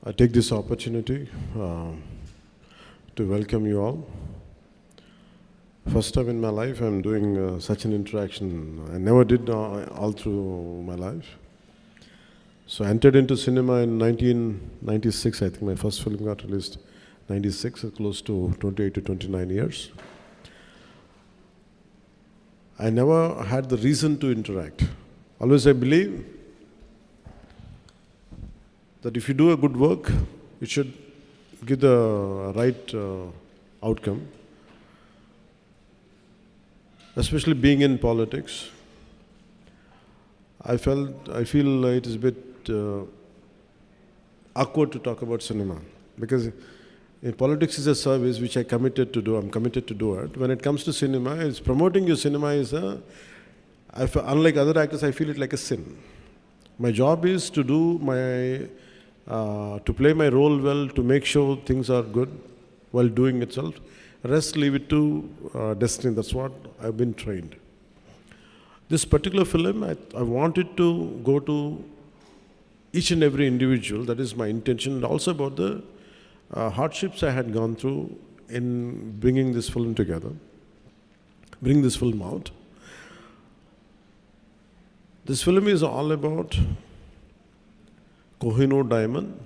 I take this opportunity to welcome you all. First time in my life I'm doing such an interaction. I never did all through my life. So I entered into cinema in 1996. I think my first film got released 96, close to 28 to 29 years. I never had the reason to interact. Always I believe that if you do a good work, it should give the right outcome. Especially being in politics, I feel it is a bit awkward to talk about cinema, because in politics is a service which I'm committed to do it. When it comes to cinema, it's promoting your cinema is unlike other actors, I feel it like a sin. My job is to do to play my role well, to make sure things are good while doing itself. Rest, leave it to destiny. That's what I've been trained. This particular film, I wanted to go to each and every individual. That is my intention. And also about the hardships I had gone through in bringing this film together, bring this film out. This film is all about Kohinoor diamond.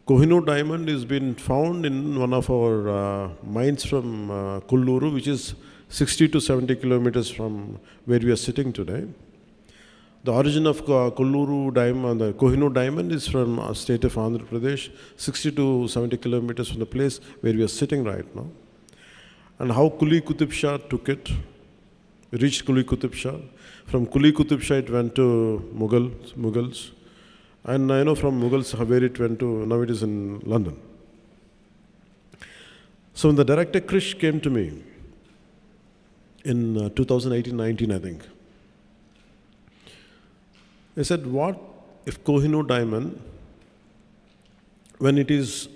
Kohinoor diamond has been found in one of our mines from Kolluru, which is 60 to 70 kilometers from where we are sitting today. The origin of Kolluru diamond, the Kohinoor diamond, is from the state of Andhra Pradesh, 60 to 70 kilometers from the place where we are sitting right now. And how Kuli Qutub Shah took it, reached Kuli Qutub Shah. From Kuli Qutub Shah it went to Mughals. And I know from Mughals where it went to, now it is in London. So when the director Krish came to me in 2018-19, I think, he said, what if Kohinoor diamond, when it is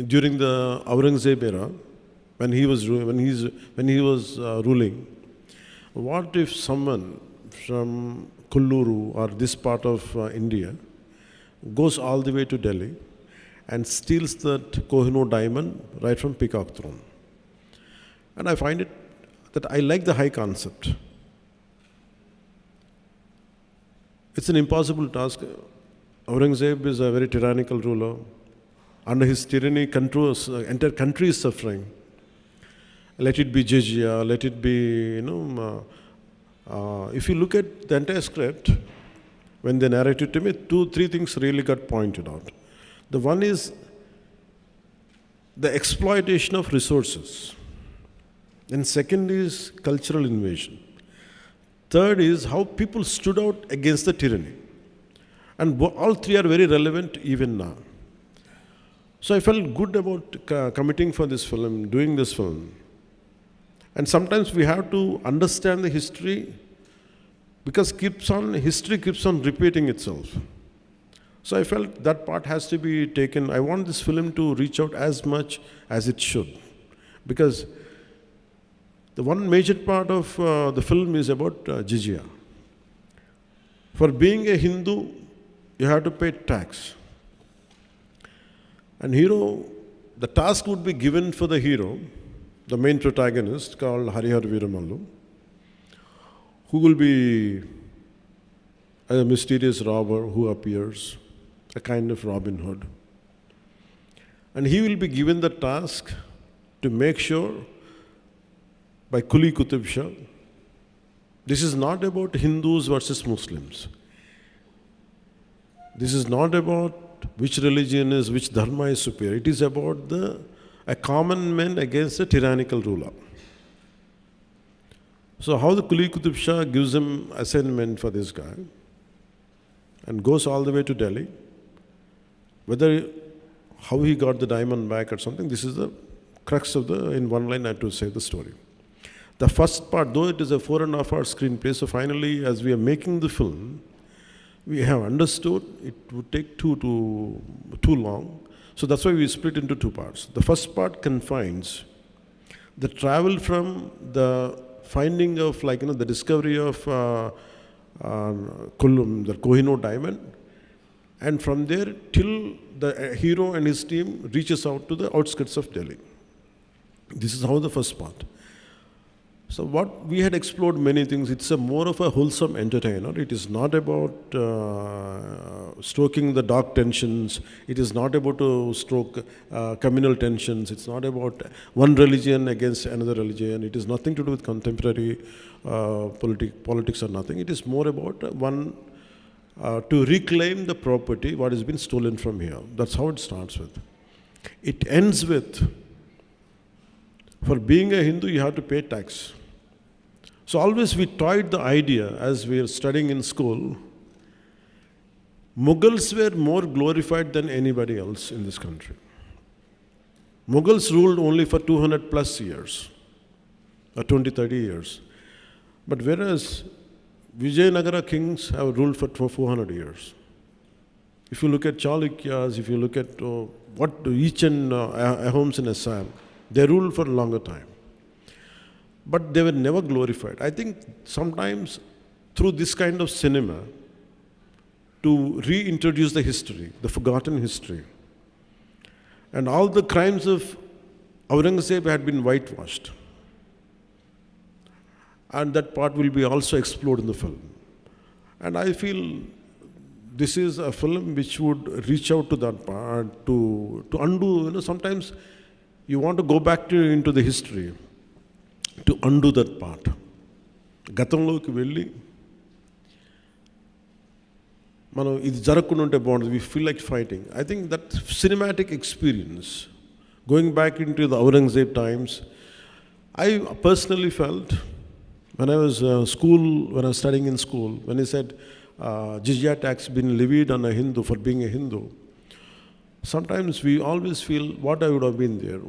during the Aurangzeb era, when he was ruling, what if someone from Kolluru or this part of India goes all the way to Delhi and steals that Kohinoor diamond right from Peacock Throne? And I find it that I like the high concept. It's an impossible task. Aurangzeb is a very tyrannical ruler. Under his tyranny, entire country is suffering. Let it be jizya, let it be, if you look at the entire script, when they narrated to me, 2-3 things really got pointed out. The one is the exploitation of resources. And second is cultural invasion. Third is how people stood out against the tyranny. And all three are very relevant even now. So I felt good about committing for this film, doing this film. And sometimes we have to understand the history, because history keeps on repeating itself. So I felt that part has to be taken. I want this film to reach out as much as it should. Because the one major part of the film is about jizya. For being a Hindu, you have to pay tax. And the task would be given for the hero, the main protagonist called Hari Hara Veera Mallu, who will be a mysterious robber who appears, a kind of Robin Hood. And he will be given the task to make sure by Kuli Qutub Shah, this is not about Hindus versus Muslims. This is not about which religion is, which dharma is superior. It is about a common man against a tyrannical ruler. So how the Kuli Qutub Shah gives him assignment for this guy and goes all the way to Delhi, how he got the diamond back or something, this is the crux of in one line I have to say the story. The first part, though it is a 4.5-hour screenplay, so finally as we are making the film, we have understood it would take too long. So that's why we split into 2 parts. The first part confines the travel from the finding of the discovery of the Kohinoor diamond And from there till the hero and his team reaches out to the outskirts of Delhi. This is how the first part. So what we had explored many things. It's a more of a wholesome entertainer. It is not about stoking the dark tensions. It is not about to stoke communal tensions. It's not about one religion against another religion. It is nothing to do with contemporary politics or nothing. It is more about to reclaim the property what has been stolen from here. That's how it starts with. It ends with, for being a Hindu, you have to pay tax. So always we toyed the idea as we were studying in school. Mughals were more glorified than anybody else in this country. Mughals ruled only for 200 plus years, or 20, 30 years. But whereas Vijayanagara kings have ruled for 400 years. If you look at Chalukyas, if you look at each and Ahoms in Assam, they ruled for a longer time. But they were never glorified. I think sometimes through this kind of cinema, to reintroduce the history, the forgotten history. And all the crimes of Aurangzeb had been whitewashed. And that part will be also explored in the film. And I feel this is a film which would reach out to that part, to undo, sometimes you want to go back into the history, to undo that part. Gatanloki velli, we feel like fighting. I think that cinematic experience, going back into the Aurangzeb times, I personally felt when I was studying in school, when he said jizya tax been levied on a Hindu for being a Hindu, sometimes we always feel what I would have been there,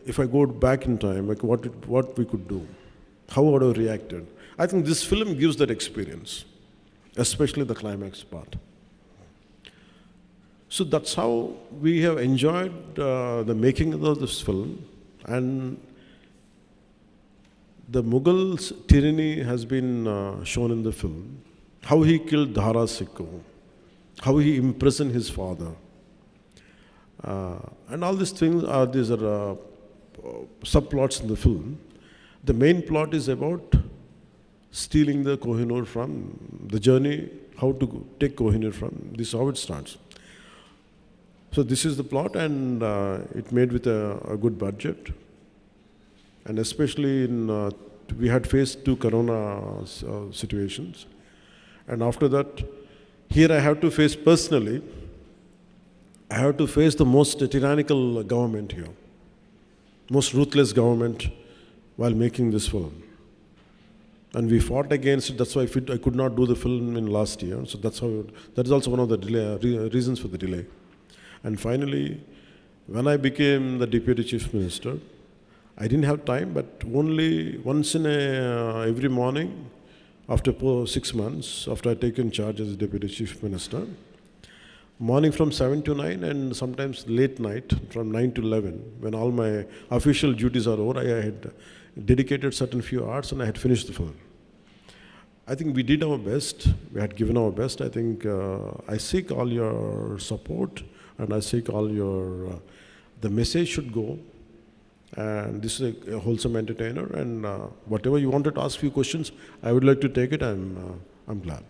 if I go back in time, like what we could do, how would I have reacted. I think this film gives that experience, especially the climax part. So that's how we have enjoyed the making of this film, and the Mughals' tyranny has been shown in the film. How he killed Dhara Sikho, how he imprisoned his father. And all these things are subplots in the film. The main plot is about stealing the Kohinoor from the journey, how to take Kohinoor from. This is how it starts. So this is the plot, and it made with a good budget. And especially we had faced 2 corona situations. And after that, here I have to face personally, I have to face the most tyrannical government here, most ruthless government while making this film. And we fought against it. That's why I could not do the film in last year. So that is also one of the reasons for the delay. And finally, when I became the Deputy Chief Minister, I didn't have time, but only once in every morning, after 6 months, after I taken charge as Deputy Chief Minister, morning from 7 to 9 and sometimes late night from 9 to 11, when all my official duties are over, I had dedicated certain few hours and I had finished the film. I think we did our best. We had given our best. I think I seek all your support, and I seek all your, the message should go. And this is a wholesome entertainer, and whatever you wanted to ask few questions, I would like to take it. I'm glad.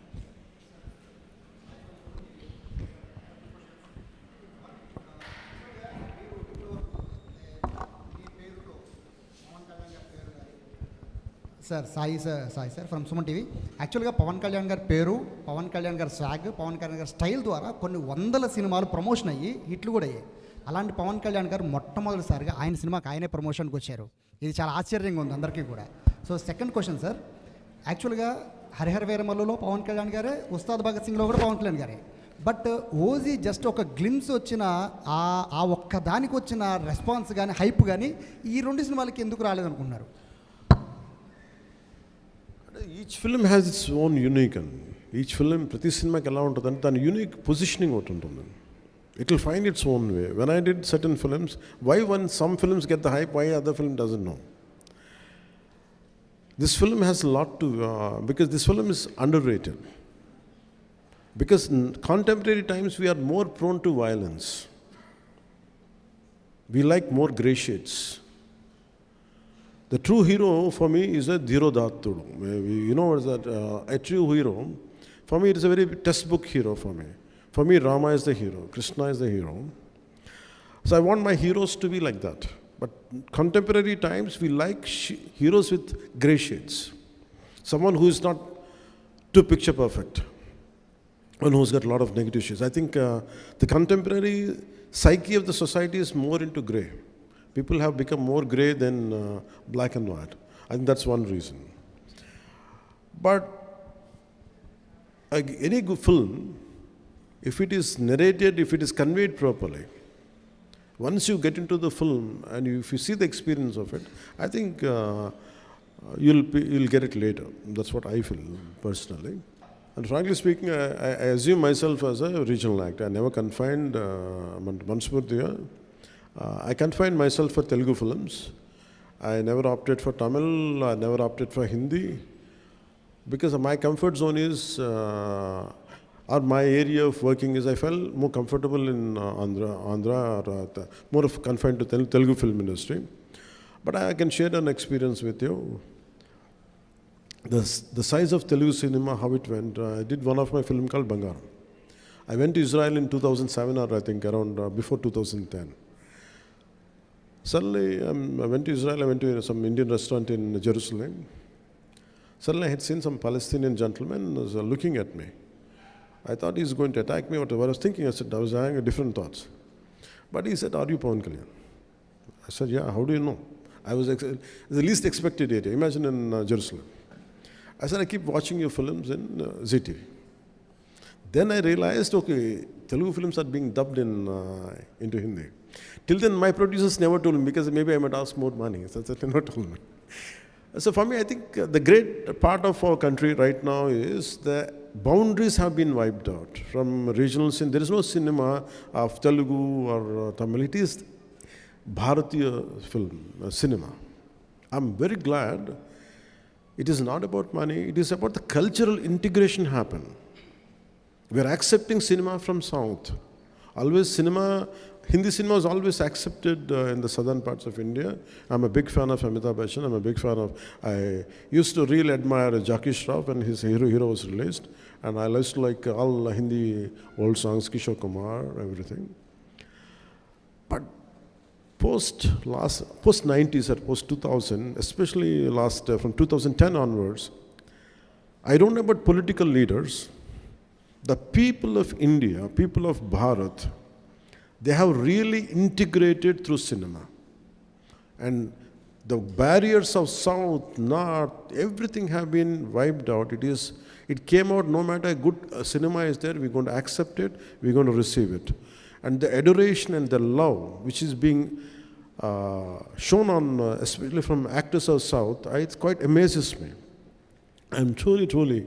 Sir, Sai sir from Suman TV. Actually, Pawan Kalyan Garu Peru, Pawan Kalyan Garu swag, Pawan Kalyan Garu style ద్వారా కొన్ని వందల సినిమాలు promotion అయ్యి హిట్లు కూడా అయ్యాయి. అలాంటి పవన్ కళ్యాణ్ గారు మొట్టమొదటిసారిగా ఆయన సినిమాకి ఆయనే ప్రమోషన్కి వచ్చారు. ఇది చాలా ఆశ్చర్యంగా ఉంది అందరికీ కూడా. సో సెకండ్ క్వశ్చన్ సార్, యాక్చువల్గా హరిహర వీర మల్లులో పవన్ కళ్యాణ్ గారే, ఉస్తాద్ భగత్ సింగ్లో కూడా పవన్ కళ్యాణ్ గారే. బట్ ఓజీ జస్ట్ ఒక గ్లిమ్స్ వచ్చిన ఆ ఒక్క దానికి వచ్చిన రెస్పాన్స్ కానీ హైప్ కానీ ఈ 2 సినిమాలకి ఎందుకు రాలేదనుకుంటున్నారు? Each film has its own unique, and each film, ప్రతి సినిమాకి ఎలా ఉంటుందంటే దాని యూనిక్ పొజిషనింగ్ ఒకటి ఉంటుంది. It will find its own way. When I did certain films, why when some films get the hype, why other film doesn't know? This film has a lot to, because this film is underrated. Because in contemporary times we are more prone to violence. We like more grey shades. The true hero for me is a Dhirodhattudu. You know what is that? A true hero, for me it is a very textbook hero for me. For me, Rama is the hero, Krishna is the hero. So I want my heroes to be like that. But contemporary times, we like heroes with grey shades. Someone who is not too picture perfect. One who's got a lot of negative shades. I think the contemporary psyche of the society is more into grey. People have become more grey than black and white. I think that's one reason. But any good film, if it is narrated, if it is conveyed properly, once you get into the film and if you see the experience of it, I think you'll get it later. That's what I feel personally. And frankly speaking, I assume myself as a regional actor. I never confined I confined myself for Telugu films. I never opted for Tamil. I never opted for Hindi. Because my comfort zone is, or my area of working is, I felt more comfortable in Andhra or more of confined to Telugu film industry. But I can share an experience with you. The size of Telugu cinema, how it went. I did one of my film called Bangaram. I went to Israel in 2007 or I think around before 2010. Suddenly, I went to Israel, I went to some Indian restaurant in Jerusalem. Suddenly I had seen some Palestinian gentleman was looking at me. I thought he's going to attack me, whatever. I was thinking, I was having different thoughts. But he said, "Are you Pawan Kalyan?" I said, "Yeah, how do you know?" I was the least expected area. Imagine in Jerusalem. I said, "I keep watching your films in ZTV." Then I realized, okay, Telugu films are being dubbed into Hindi. Till then, my producers never told me because maybe I might ask more money. So they never told me. So for me, I think the great part of our country right now is the boundaries have been wiped out from regional cinema. There is no cinema of Telugu or Tamil. It is Bharatiya film, cinema. I'm very glad. It is not about money. It is about the cultural integration happen. We are accepting cinema from South. Always cinema, Hindi cinema is always accepted in the southern parts of India. I'm a big fan of Amitabh Bachchan. I'm a big fan of, I used to really admire Jackie Shroff when his Hero was released. And I used to like all Hindi old songs, Kishore Kumar, everything. But post 90s or post 2000, especially from 2010 onwards, I don't know about political leaders. The people of India, people of Bharat, they have really integrated through cinema. And the barriers of South, North, everything have been wiped out. It came out, no matter good cinema is there, we're going to accept it, we're going to receive it. And the adoration and the love, which is being shown on, especially from actors of South, it quite amazes me. I'm truly, truly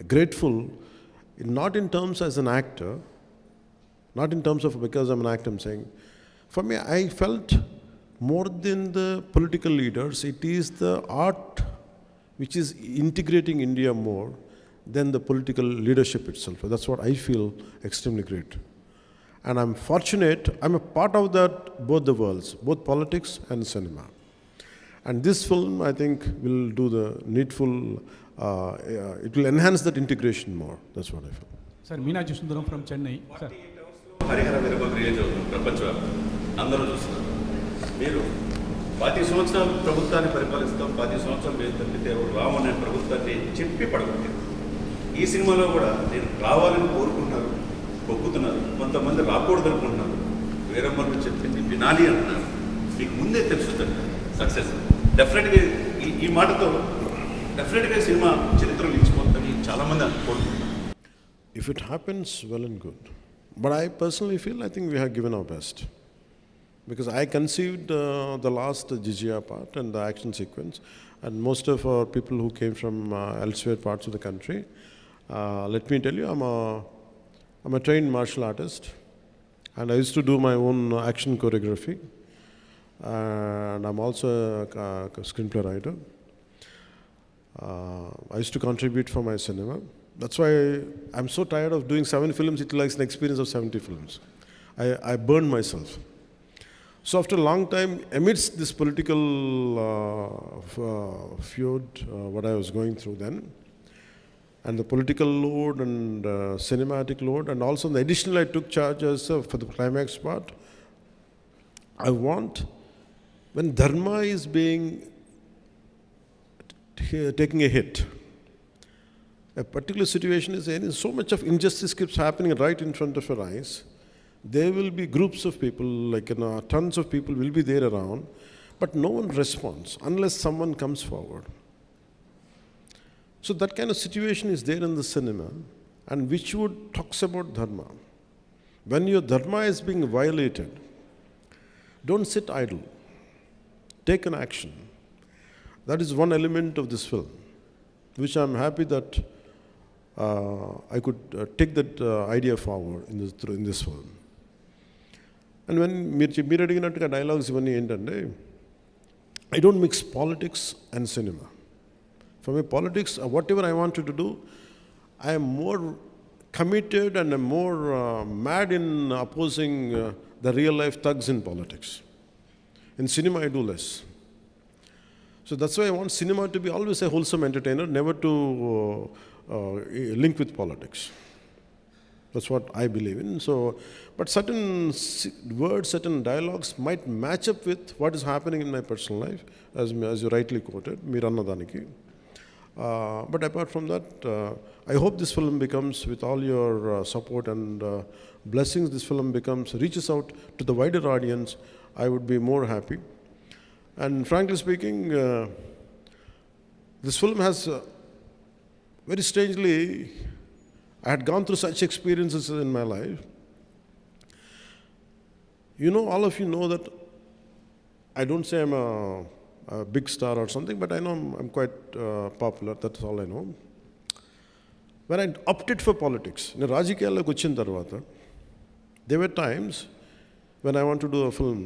grateful, not in terms as an actor, not in terms of because I'm an actor, I'm saying. For me, I felt more than the political leaders, it is the art which is integrating India more than the political leadership itself. That's what I feel extremely great. And I'm fortunate, I'm a part of that, both the worlds, both politics and cinema. And this film, I think, will do the needful, it will enhance that integration more. That's what I feel. Sir, Meenaji Sundaram from Chennai. Sir. Hari Hara Veera Mallu release అవుతుంది ప్రపంచవ్యాప్తంగా అందరూ చూస్తున్నారు. మీరు 10 సంవత్సరాలు ప్రభుత్వాన్ని పరిపాలిస్తాం, 10 సంవత్సరాలు వేలు తప్పితే రామని నేను ప్రభుత్వాన్ని చెప్పి పడగొట్టాను. ఈ సినిమాలో కూడా నేను రావాలని కోరుకుంటున్నారు, ఒప్పుతున్నారు, కొంతమంది రాకూడదు అనుకుంటున్నారు. వీరమ్మలు చెప్పింది వినాలి అంటున్నారు. మీకు ముందే తెలుస్తుంది సక్సెస్. డెఫినెట్గా ఈ మాటతో డెఫినెట్గా సినిమా చరిత్రలో నిలిచిపోతుందని చాలామంది అనుకుంటున్నారు. If it happens, well and good. But I personally feel, I think we have given our best. Because I conceived the last Jizya part and the action sequence. And most of our people who came from elsewhere parts of the country, let me tell you, I'm a trained martial artist. And I used to do my own action choreography. And I'm also a screenplay writer. I used to contribute for my cinema. That's why I'm so tired of doing 7 films. It likes an experience of 70 films. I burned myself. So after a long time, amidst this political feud, what I was going through then, and the political load and cinematic load, and also the additional I took charge as for the climax part, I want, when dharma is being taking a hit, a particular situation is in, so much of injustice keeps happening right in front of your eyes. There will be groups of people, like tons of people will be there around, but no one responds unless someone comes forward. So that kind of situation is there in the cinema, and which would talks about dharma. When your dharma is being violated, don't sit idle. Take an action. That is one element of this film, which I'm happy that I could take that idea forward in this film. And when మీరు అడిగినట్టుగా dialogues ఇవన్నీ ఏంటంటే, I don't mix politics and cinema. For me, politics, whatever I wanted to do, I am more committed and I'm more mad in opposing the real life thugs in politics. In cinema, I do less. So that's why I want cinema to be always a wholesome entertainer, never to link with politics. That's what I believe in. So, but certain words, certain dialogues might match up with what is happening in my personal life, as you rightly quoted, Mirannadaniki. But apart from that, I hope this film becomes, with all your support and blessings, this film reaches out to the wider audience. I would be more happy. And frankly speaking, this film has, very strangely, I had gone through such experiences in my life. You know, all of you know that I don't say I'm a big star or something, but I know I'm quite popular. That's all I know. When I opted for politics, in Rajikiyalloki vachin tarvata, there were times when I want to do a film,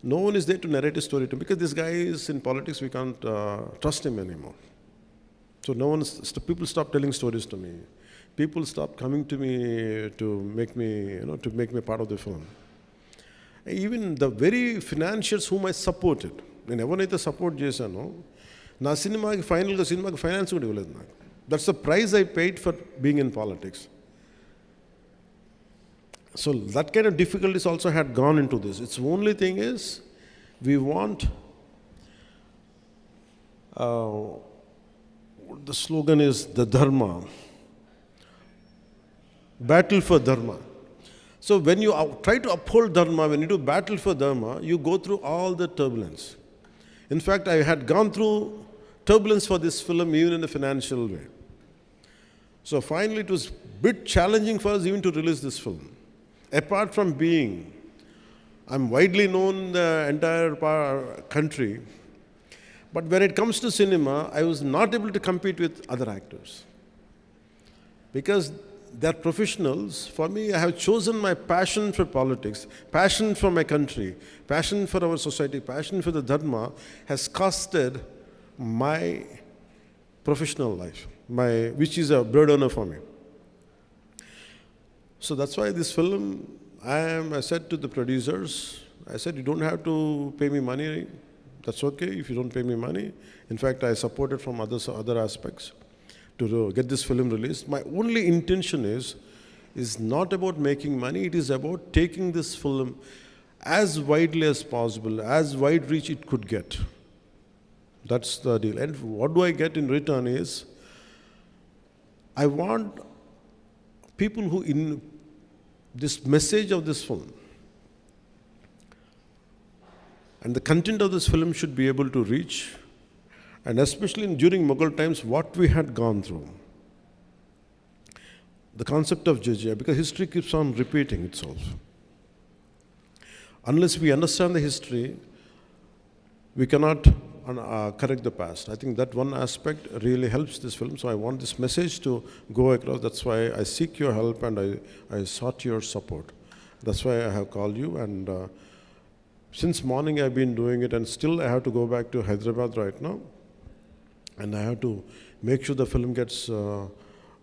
no one is there to narrate a story to me, because this guy is in politics, we can't trust him anymore. So people stop telling stories to me. People stop coming to me to make me part of the film. Even the very financiers whom I supported, నేను ఎవరినైతే support చేశానో, నా సినిమాకి సినిమాకి finance కూడా ఇవ్వలేదు నాకు. That's the price I paid for being in politics. So that kind of difficulties also had gone into this. Its only thing is, we want, the slogan is the dharma, battle for dharma. So when you try to uphold dharma, when you do battle for dharma, you go through all the turbulence. In fact, I had gone through turbulence for this film even in a financial way. So finally it was a bit challenging for us even to release this film. Apart from being, I'm widely known in the entire country, but when it comes to cinema, I was not able to compete with other actors. Because they're professionals. For me, I have chosen my passion for politics, passion for my country, passion for our society, passion for the dharma has costed my professional life, which is a burden for me. So that's why this film, I said to the producers, I said, you don't have to pay me money. That's okay if you don't pay me money. In fact, I supported from other aspects to get this film released. My only intention is not about making money. It is about taking this film as widely as possible, as wide reach it could get. That's the deal. And what do I get in return is, I want people who in this message of this film and the content of this film should be able to reach, and especially during Mughal times, what we had gone through. The concept of jizya, because history keeps on repeating itself. Unless we understand the history, we cannot correct the past. I think that one aspect really helps this film. So I want this message to go across. That's why I seek your help and I sought your support. That's why I have called you. And since morning I've been doing it, and still I have to go back to Hyderabad right now. And I have to make sure the film gets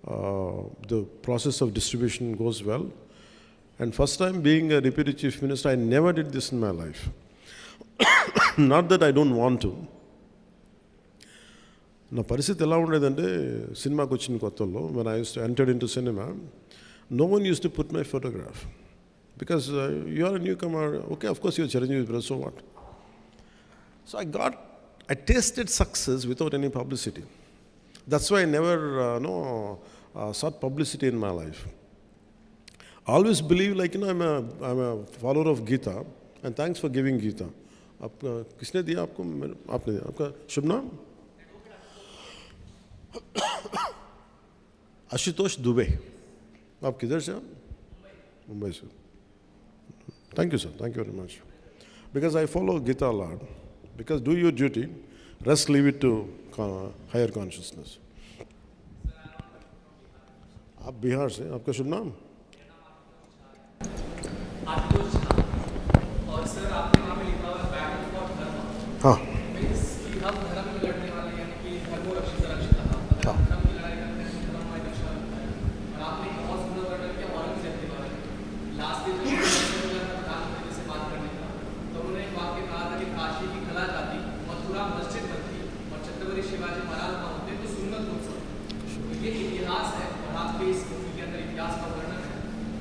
the process of distribution goes well. And first time being a deputy chief minister, I never did this in my life. Not that I don't want to. నా పరిస్థితి ఎలా ఉండేదంటే సినిమాకి వచ్చిన కొత్తలో when I used to enter into cinema, no one used to put my photograph. Because you are a newcomer, okay, of course you're Chiranjeevi brother, so what? So I tasted success without any publicity. That's why I never sought publicity in my life. I always believe, like, I'm a follower of Gita, and thanks for giving Gita. किसने दिया आपको? आपने दिया. आपका शुभ नाम? आशुतोष दुबे. आप किधर से? मुंबई से. Thank you, sir. Thank you very much. Because I follow Gita a lot. Because do your duty, rest leave it to higher consciousness. आप बिहार से, आपका शुभ नाम? और सर आपने वहाँ पे लिखा हुआ है बैटल फॉर धर्म। हाँ. मीन्स कि हम धर्म में लड़ने वाले, यानी कि धर्मो रक्षित रक्षित। अगर हम धर्म की लड़ाई करते हैं तो धर्म हमारी रक्षा करता है। और आपने एक बहुत सुंदर वर्णन किया औरंगजेब के बारे में। लास्ट दिन जब प्रधानमंत्री से बात करने का, तो उन्होंने एक वाक्य कहा था कि काशी की कला जाती, मथुरा मस्जिद बनती और छत्रपति शिवाजी महाराज वहाँ होते तो सुन्नत उत्सव। तो ये इतिहास है और आपके इस मूवी के अंदर इतिहास का वर्णन है।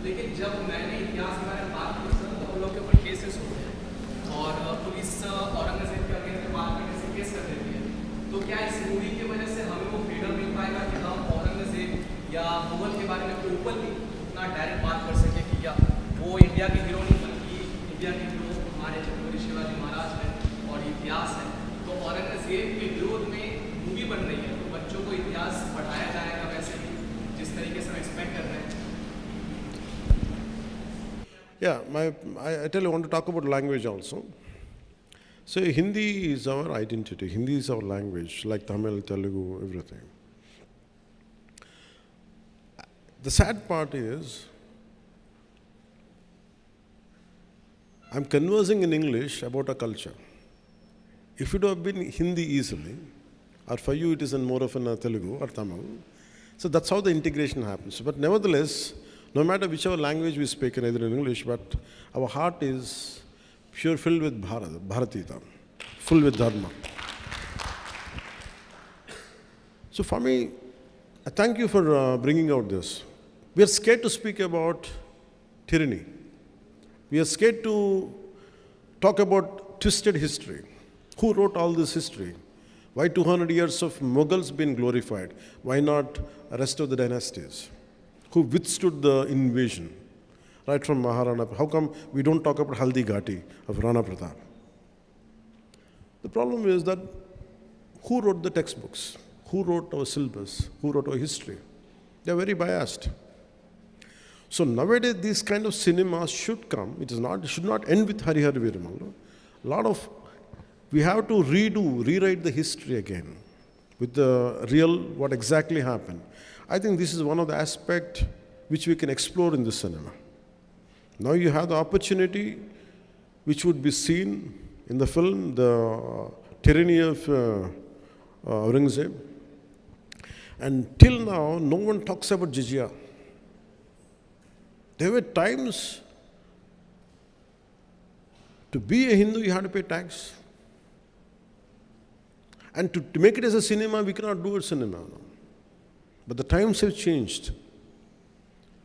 लेकिन जब मैंने इतिहास के बारे में बात की तो उन लोगों के ऊपर केसेस होते हैं और पुलिस औरंगजेब के अगेंस्ट बात करने से केस कर देती है। तो क्या इस मूवी की वजह से हमें वो फ्रीडम मिल पाएगा कि हम औरंगजेब या मुगल के बारे में ओपनली उतना डायरेक्ट बात कर सके कि या वो इंडिया के हीरो नहीं बल्कि इंडिया के हीरो हमारे छत्रपति शिवाजी महाराज हैं और इतिहास है। तो औरंगजेब के विरोध में मूवी बन रही है, तो बच्चों को इतिहास पढ़ाया जाएगा वैसे ही जिस तरीके से हम एक्सपेक्ट कर रहे हैं। Yeah, I tell you, I want to talk about language also. So Hindi is our identity. Hindi is our language, like Tamil, Telugu, everything. The sad part is, I'm conversing in English about a culture. If it would have been Hindi easily, or for you it is in more of a Telugu or Tamil, so that's how the integration happens. But nevertheless, no matter whichever language we speak, either in English, but our heart is pure, filled with Bharatita, full with Dharma. So for me, I thank you for bringing out this. We are scared to speak about tyranny. We are scared to talk about twisted history. Who wrote all this history? Why 200 years of Mughals been glorified? Why not the rest of the dynasties? Who withstood the invasion, right from Maharana? How come we don't talk about Haldi Ghati of Rana Pratap? The problem is that who wrote the textbooks? Who wrote our syllabus? Who wrote our history? They are very biased. So nowadays, these kind of cinemas should come. It should not end with Hari Hara Veera Mallu. We have to rewrite the history again with the real, what exactly happened. I think this is one of the aspects which we can explore in the cinema. Now you have the opportunity which would be seen in the film, the tyranny of Aurangzeb. And till now, no one talks about jizya. There were times to be a Hindu, you had to pay tax. And to make it as a cinema, we cannot do it cinema now. But the times have changed.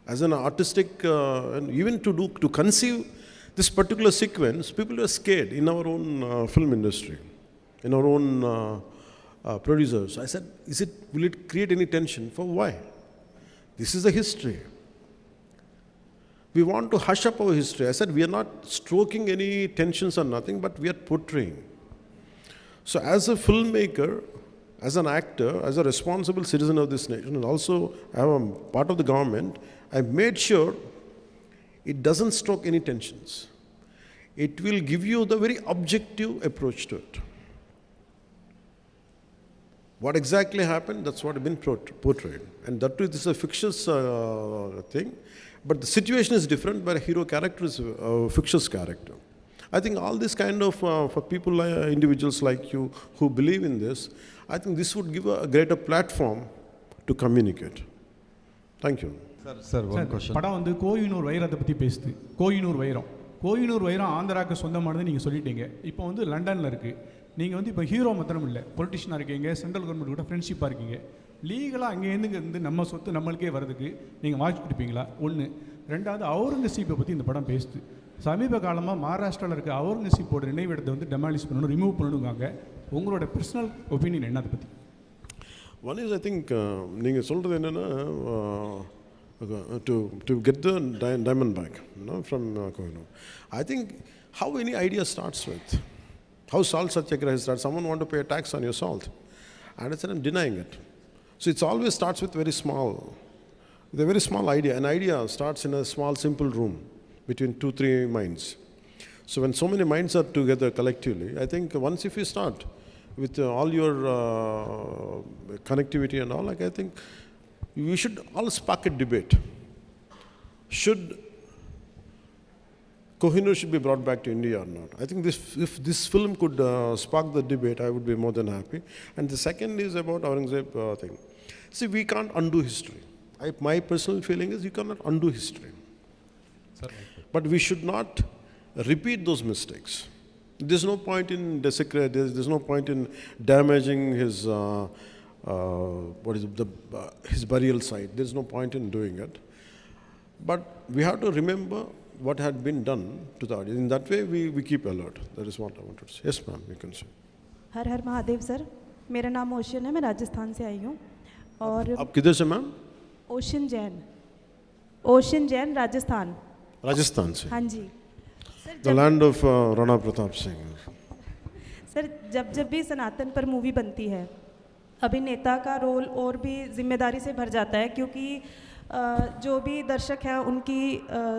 As an artistic, and even to conceive this particular sequence, people are scared in our own film industry, in our own producers. I said, will it create any tension? For why? This is the history. We want to hush up our history. I said, we are not stroking any tensions or nothing, but we are portraying. So as a filmmaker, as an actor, as a responsible citizen of this nation, and also I am part of the government, I made sure it doesn't stroke any tensions. It will give you the very objective approach to it. What exactly happened, that's what has been portrayed. And that too, this is a fictitious thing, but the situation is different, but a hero character is a fictitious character. I think all this kind of, for people, individuals like you who believe in this, I think this would give a greater platform to communicate. Thank you. Sir, one sir question. படம் வந்து கோயினூர் வைரத்தை பற்றி பேசுது. கோயினூர் வைரம் ஆந்திராவுக்கு சொந்தமானது நீங்கள் சொல்லிட்டீங்க. இப்போ வந்து லண்டனில் இருக்குது. நீங்கள் வந்து இப்போ ஹீரோ மாத்திரம் இல்லை, பொலிட்டிஷியனாக இருக்கீங்க, சென்ட்ரல் கவர்மெண்ட் கூட ஃப்ரெண்ட்ஷிப்பாக இருக்கீங்க. லீகலாக அங்கேருந்து நம்ம சொத்து நம்மளுக்கே வர்றதுக்கு நீங்கள் வாய்ப்பு கொடுப்பீங்களா? ஒன்று. ரெண்டாவது, அவுரங்கசீப்பை பற்றி இந்த படம் பேசுது. சமீப காலமாக மகாராஷ்டிராவில் இருக்க அவுரங்கசீப்போட நினைவிடத்தை வந்து டெமாலிஷ் பண்ணணும், ரிமூவ் பண்ணணுங்காங்க. உங்களோட பர்சனல் ஒப்பீனியன் என்ன அதை பற்றி? One is, I think, நீங்கள் சொல்கிறது என்னென்னா, to get the diamond back, from Kohinoor. I think how any idea starts with, how salt satyagraha starts. Someone want to pay a tax on your salt, and I said I'm denying it. So it's always starts with very small, with a very small idea. An idea starts in a small, simple room between 2-3 minds. So when so many minds are together collectively, I think once if you start with all your connectivity and all, like, I think we should all spark a debate. Should Kohinoor should be brought back to India or not? I think if this film could spark the debate, I would be more than happy. And the second is about Aurangzeb thing. See, we can't undo history. My personal feeling is you cannot undo history. Sir, But we should not repeat those mistakes. There's no point in desecrating, there's no point in damaging his his burial site. There's no point in doing it. But we have to remember what had been done to the audience. In that way, we keep alert. That is what I wanted to say. Yes, ma'am, you can say. Her her Mahadev sir, मेरा नाम ocean है, मैं राजस्थान से आई हूँ. और आप किधर से मैम? ओशन जैन राजस्थान. राजस्थान से. हाँ जी sir. The land of Rana Pratap Singh. Sir, जब भी सनातन पर मूवी बनती है, अभिनेता का रोल और भी जिम्मेदारी से भर जाता है, क्योंकि जो भी दर्शक हैं उनकी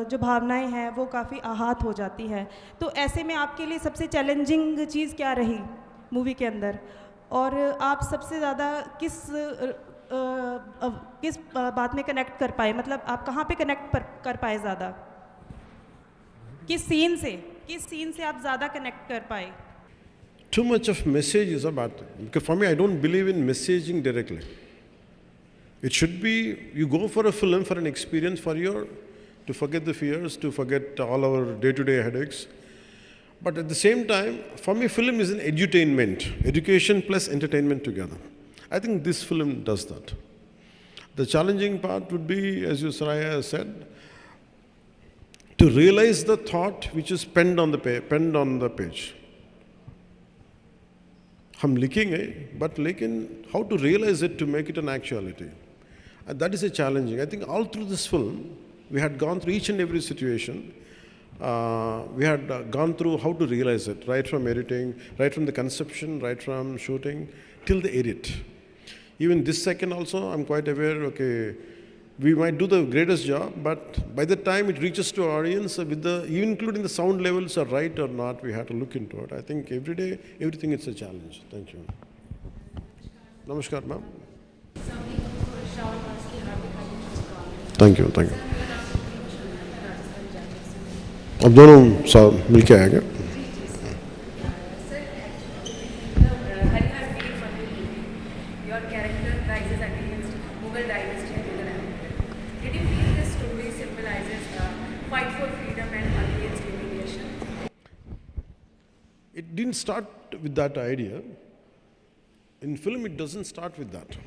जो भावनाएं हैं वो काफ़ी आहत हो जाती है. तो ऐसे में आपके लिए सबसे चैलेंजिंग चीज़ क्या रही मूवी के अंदर, और आप सबसे ज़्यादा किस बात में कनेक्ट कर पाए? मतलब आप कहाँ पे कनेक्ट कर पाए ज़्यादा? किस सीन से आप ज़्यादा कनेक्ट कर पाए? Too much of message is a bad thing. Because for me, I don't believe in messaging directly. It should be, you go for a film for an experience, to forget the fears, to forget all our day-to-day headaches. But at the same time, for me, film is an edutainment, education plus entertainment together. I think this film does that. The challenging part would be, as you Saraya said, to realize the thought which is penned on the page. हम लिखेंगे, but लेकिन how to realize it to make it an actuality. And that is a challenging. I think all through this film, we had gone through each and every situation. We had gone through how to realize it, right from editing, right from the conception, right from shooting, till the edit. Even this second also, I'm quite aware, okay, we might do the greatest job, but by the time it reaches to our audience, even including the sound levels are right or not, we have to look into it. I think every day, everything is a challenge. Thank you. Namaskar, ma'am. Thank you. अब दोनों साथ मिलके आएंगे. Your character rises against Mughal dynasty and Mughal empire. Did you feel this story symbolizes a fight for freedom and against humiliation? It didn't start with that idea. In film, it doesn't start with that.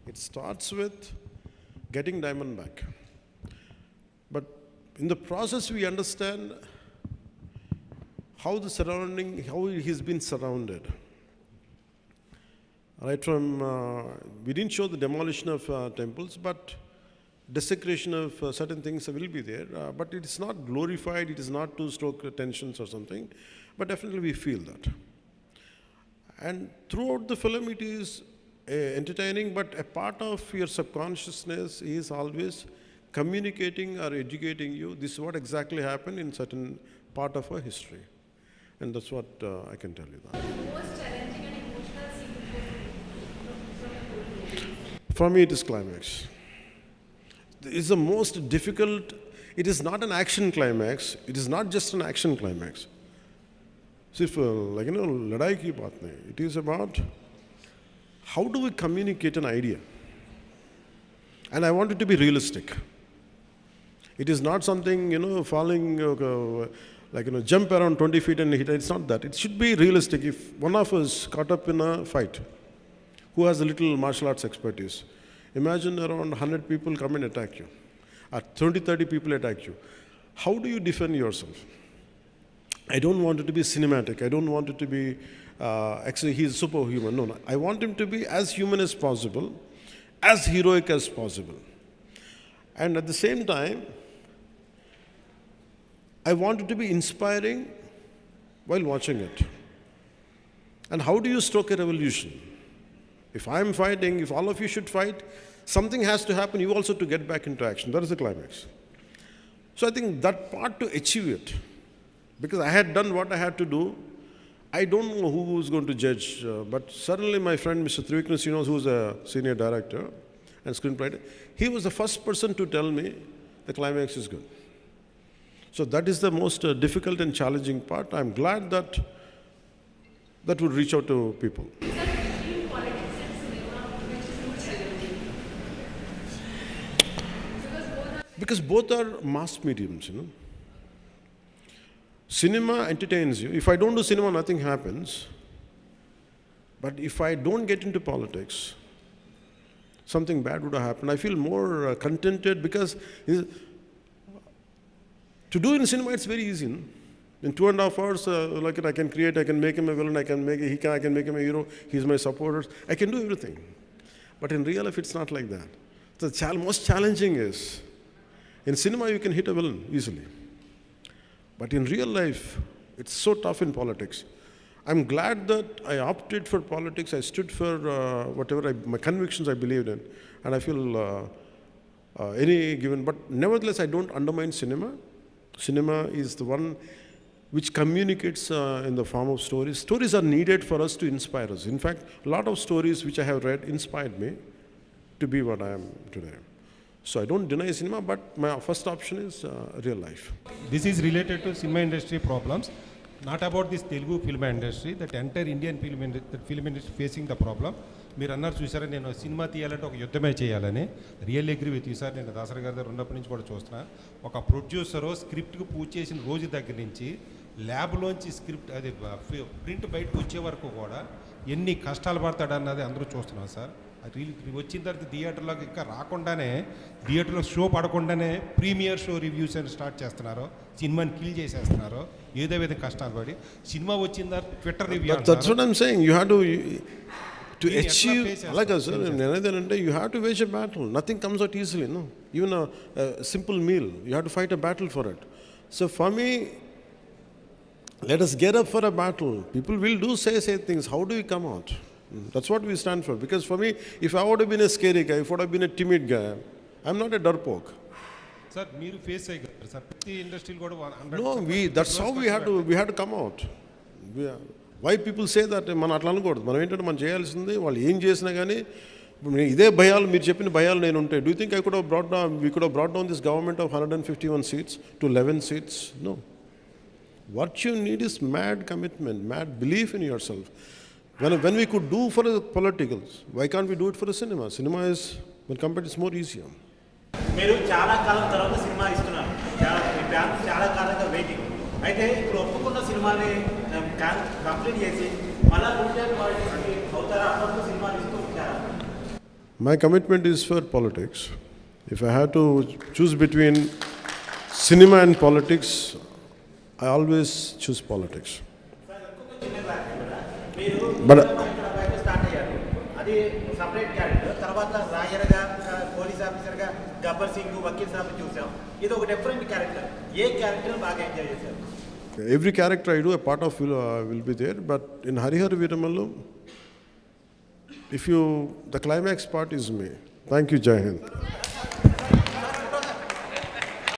It starts with getting diamond back. But in the process, we understand how he's been surrounded. Right from, we didn't show the demolition of temples, but desecration of certain things will be there. But it is not glorified, it is not to stoke tensions or something, but definitely we feel that. And throughout the film, it is entertaining, but a part of your subconsciousness is always communicating or educating you. This is what exactly happened in certain part of our history. And that's what I can tell you that. Most challenging and emotional scene from your movie? For me, it is climax. It is the most difficult. It is not an action climax. It is not just an action climax. सिर्फ लड़ाई की बात नहीं. It is about how do we communicate an idea. And I want it to be realistic. It is not something, falling, jump around 20 feet and hit. It's not that. It should be realistic. If one of us caught up in a fight, who has a little martial arts expertise, imagine around 100 people come and attack you, or 20, 30 people attack you. How do you defend yourself? I don't want it to be cinematic. I don't want it to be, actually, he's superhuman. No. I want him to be as human as possible, as heroic as possible. And at the same time, I want it to be inspiring while watching it. And how do you stoke a revolution? If I'm fighting, if all of you should fight, something has to happen, you also to get back into action. That is the climax. So I think that part to achieve it, because I had done what I had to do, I don't know who was going to judge, but certainly my friend Mr. Trivikram, who is a senior director and screenwriter, he was the first person to tell me the climax is good. So that is the most difficult and challenging part. I'm glad that that would reach out to people. Because both are mass mediums, Cinema entertains you. If I don't do cinema, nothing happens. But if I don't get into politics, something bad would have happened. I feel more contented because to do in cinema, it's very easy. In 2.5 hours, I can create, I can make him a villain, I can make him a hero, he's my supporters. I can do everything. But in real life, it's not like that. The most challenging is, in cinema, you can hit a villain easily. But in real life, it's so tough in politics. I'm glad that I opted for politics. I stood for whatever my convictions I believed in. And I feel any given, but nevertheless, I don't undermine cinema. Cinema is the one which communicates in the form of stories. Stories are needed for us to inspire us. In fact, a lot of stories which I have read inspired me to be what I am today. So I don't deny cinema, but my first option is real life. This is related to cinema industry problems, not about this Telugu film industry. That entire Indian film industry facing the problem. మీరు అన్నారు చూసారా, నేను cinema తీయాలంటే ఒక యుద్ధమే చేయాలని. Real agree with you sir. నేను దాసరి గారి దగ్గర ఉన్నప్పటి నుంచి కూడా చూస్తున్నా. ఒక ప్రొడ్యూసరు స్క్రిప్ట్కి పూజ చేసిన రోజు దగ్గర నుంచి ల్యాబ్లోంచి స్క్రిప్ట్ అది ప్రింట్ బయటకు వచ్చే వరకు కూడా ఎన్ని కష్టాలు పడతాడన్నది అందరూ చూస్తున్నాం సార్. వచ్చిన తర్వాత థియేటర్లోకి ఇంకా రాకుండానే, థియేటర్లో షో పడకుండానే ప్రీమియర్ షో రివ్యూస్ అని స్టార్ట్ చేస్తున్నారు. సినిమాని కిల్ చేసేస్తున్నారు. ఏదో విధంగా కష్టాలు పడి సినిమా వచ్చిన తర్వాత Twitter review. That's what I'm saying. You have to achieve, like I said, you have to wage a battle. Nothing comes out easily, no. Even a simple meal, you have to fight a battle for it. So for me, let us get up for a battle. People will say things. How do we come out? That's what we stand for. Because for me, if I would have been a scary guy, if I would have been a timid guy, I'm not a darpoke. Sir, మీరు face అయ్యారు sir. ప్రతి ఇండస్ట్రీలో కూడా No, that's how we had to come out. Why people say that మనం అట్లా అనకూడదు. మనం ఏంటంటే మనం చేయాల్సింది, వాళ్ళు ఏం చేసినా కానీ ఇదే భయాలు, మీరు చెప్పిన భయాలు నేను ఉంటాయి. Do you think we could have brought down this government of 151 seats to 11 seats? No. What you need is mad commitment, mad belief in yourself. When we could do for the politicals, why can't we do it for the cinema? Cinema is, when compared, it's more easier. మీరు చాలా కాలం తర్వాత cinema ఇస్తున్నారు. చాలా కాలంగా waiting. అయితే ఇప్పుడు ఒప్పుకున్న సినిమాని కంప్లీట్ చేసి మళ్ళా అవుతారా? అప్పుడు సినిమాలు ఇస్తూ ఉంటారా? My commitment is for politics. If I had to choose between cinema and politics, I always choose politics. But start అయ్యారు. అది సపరేట్ క్యారెక్టర్. తర్వాత రాయర్గా, పోలీస్ ఆఫీసర్గా గబ్బర్ సింగ్, వకీల్ సాబ్ చూసాం. ఇది ఒక డిఫరెంట్ క్యారెక్టర్. ఏ క్యారెక్టర్ బాగా ఎంజాయ్ చేశారు? Every character I do, a part of will be there. But in Hari Hara Veera Mallu, the climax part is me. Thank you, Jai Hind.